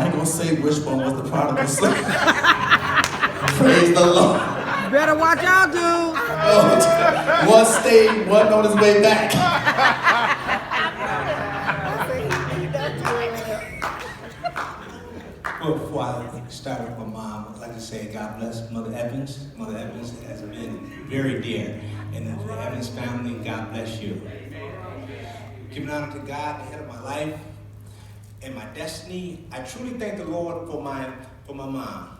I ain't gonna say which one was the prodigal son. Praise the Lord. You better watch out, dude. Oh, one stayed, one on his way back. Well, before I start with my mom, I'd like to say God bless Mother Evans. Mother Evans has been very dear. And the Evans family, God bless you. Giving honor to God, the head of my life and my destiny, I truly thank the Lord for my mom.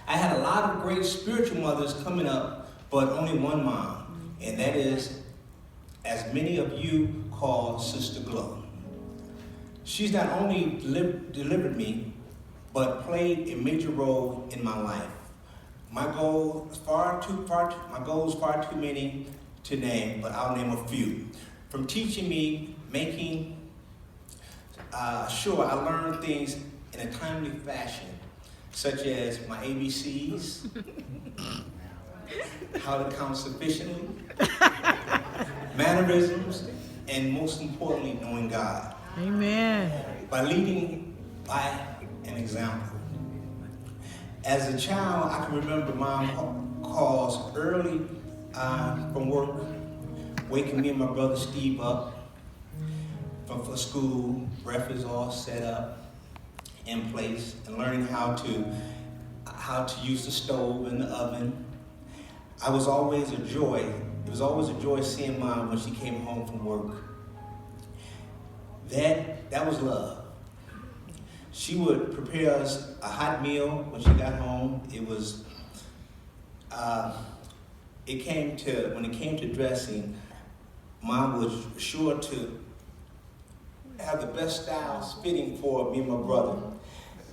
I had a lot of great spiritual mothers coming up, but only one mom, and that is, as many of you call Sister Glow. She's not only delivered me, but played a major role in my life. My goal is far too many to name, but I'll name a few. From teaching me, making sure I learned things in a timely fashion, such as my ABCs, how to count sufficiently, mannerisms, and most importantly, knowing God. Amen. By leading by an example. As a child, I can remember mom calls early from work, waking me and my brother Steve up for school, breakfast all set up in place, and learning how to use the stove and the oven. It was always a joy seeing mom when she came home from work. That was love. She would prepare us a hot meal when she got home. When it came to dressing, mom was sure to have the best styles fitting for me and my brother.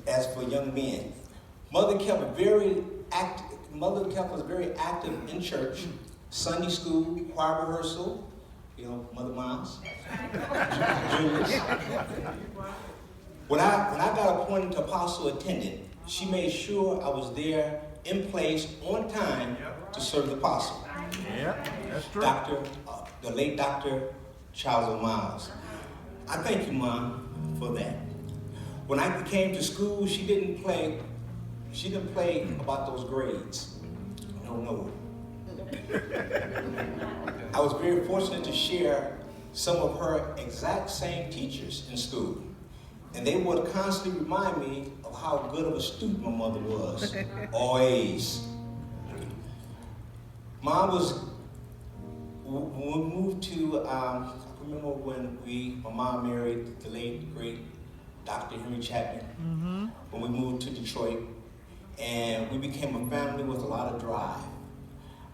As for young men, mother kept us very active in church, Sunday school, choir rehearsal, Mother Miles, Julius. When I got appointed to apostle attendant, she made sure I was there in place on time to serve the apostle. Yeah, that's true. The late Dr. Charles O. Miles. I thank you, Mom, for that. When I came to school, she didn't play about those grades. No. I was very fortunate to share some of her exact same teachers in school. And they would constantly remind me of how good of a student my mother was. Always. Mom when we moved to, I remember when my mom married the late, great Dr. Henry Chapman, when we moved to Detroit, and we became a family with a lot of drive.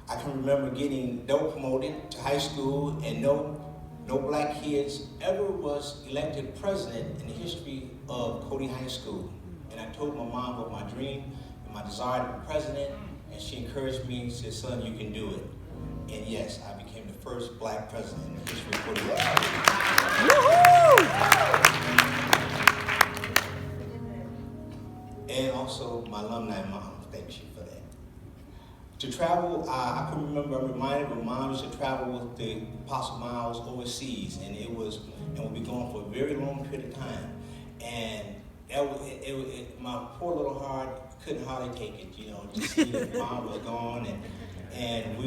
I can remember they were promoted to high school, and no black kids ever was elected president in the history of Cody High School. And I told my mom about my dream and my desire to be president, and she encouraged me and said, son, you can do it. And yes, I became the first black president in the history of Cody High School. And also my alumni mom, thank you for that. To travel, I can remember, I'm reminded when mom used to travel with the Apostle Miles overseas, and we'd be going for a very long period of time. And my poor little heart couldn't hardly take it, to see that mom was gone. And I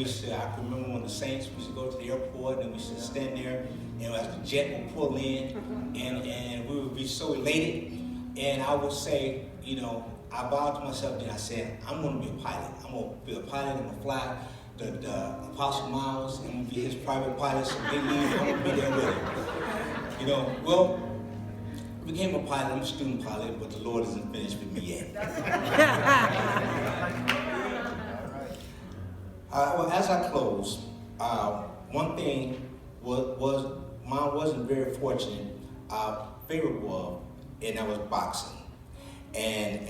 can remember when the Saints, we used to go to the airport, and we used to stand there, and as the jet would pull in, and we would be so elated. And I would say, I vowed to myself, then I said, I'm going to be a pilot. I'm going to be a pilot. I'm going to fly the Apostle Miles. I'm going to be his private pilot. So they leave, I'm going to be there with him. Well, I became a pilot. I'm a student pilot, but the Lord isn't finished with me yet. Well, as I close, one thing was Mom wasn't very fortunate, favorable of, and that was boxing. And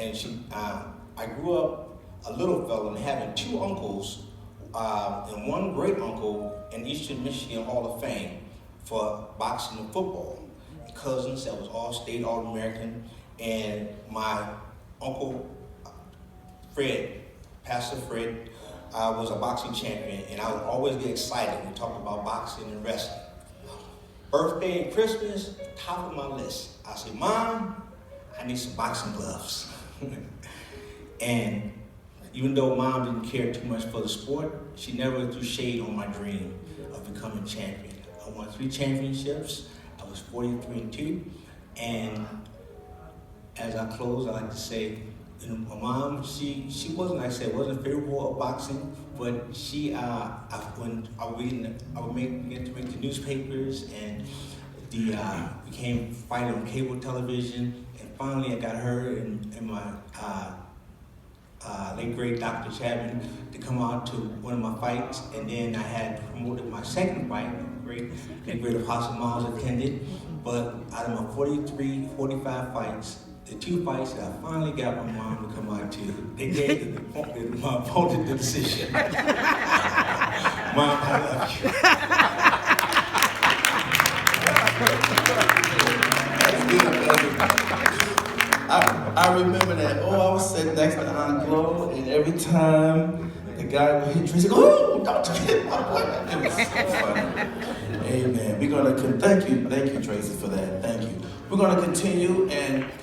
I grew up a little fellow and having two uncles and one great uncle in Eastern Michigan Hall of Fame for boxing and football. Cousins that was all-state, all-American, and my uncle Fred, Pastor Fred, was a boxing champion, and I would always get excited when we talked about boxing and wrestling. Birthday and Christmas, top of my list. I said, Mom, I need some boxing gloves. And even though Mom didn't care too much for the sport, she never threw shade on my dream of becoming champion. I won 3 championships. I was 43-2. And as I close, I like to say, my mom, she wasn't, like I said, wasn't favorable of boxing, but she, when I would begin to make the newspapers, and became fighting on cable television, and finally I got her and my late great Dr. Chapman to come out to one of my fights, and then I had promoted my second fight. Great Apostle Miles attended, but out of my 45 fights, the 2 fights that I finally got my mom to come out to, they gave my opponent the decision. Mom, I love you. I remember that. Oh, I was sitting next to Aunt Glo, and every time the guy would hit Tracey, oh, don't you hit my boy. It was so funny. Amen. We're gonna thank you, Tracy, for that. Thank you. We're gonna continue and